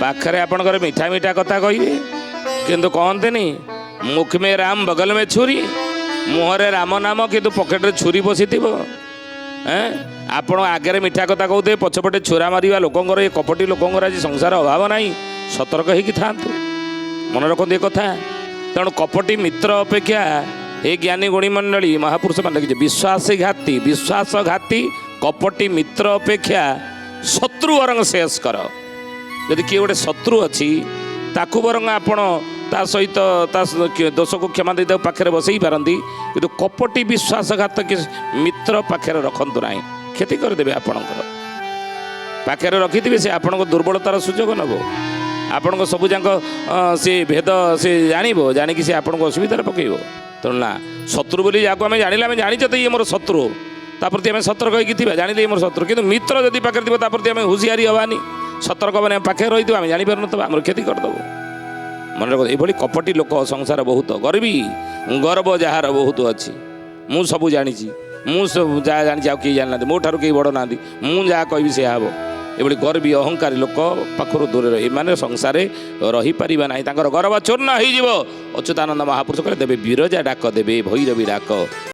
पाखरे आपणकर मीठा मीठा कथा कहे किंतु कहते मुख में राम बगल में छुरी मुहरे राम नाम किंतु पकेट छुरी बसी आपण आगे मीठा कथा कहते पछपटे छुरा मारिया लोकंर ये कपटी लोकंर आज संसार अभाव ना सतर्क होगी था मन रखते कथा तेणु कपटी मित्र अपेक्षा हे ज्ञानी गुणी मंडली महापुरुष मान लिखिए विश्वासघाती कपटी मित्र अपेक्षा शत्रु वरंग शेष कर यदि किए गोटे शत्रु अच्छी ताकू वरंग आपण ता सहित दोष को क्षमा दे पाखे बसई पारती कि कपटी विश्वासघात कि मित्र पाखे रखतु ना क्षति करदे आपणकर पाखे रखिथे से आपण दुर्बलतार सुजोग नब आपण सबू जाक सी भेद सी जानव जाणिकी सी आपको असुविधार पकड़ तेणु ना शत्रु बोली जहाँ आम जाना आम जाचे तो ये मोर शत्रु ताप्रति आम सतर्क होगी जाने मोर शत्रु किंतु मित्र जदि पाखे थी ताप्रति आम हुशियारी हवानी सतर्क मैंने पाखे रही आम जापर न आम क्षति करदेबू मन रख ये कपटी लोक संसार बहुत गर्वी गर्व जार बहुत अच्छी मु सब जानी मुझे जहाँ जानी किए जाना मो ठार कहीं बड़ ना मुझे कहि से हम ये गर्वी अहंकारी लोक पाखर दूर एमाने संसार रहीपर ना गर्व चूर्ण हो अच्युतानंद महापुरुष कहे देवे विरजा डाक देवे भैरवी डाक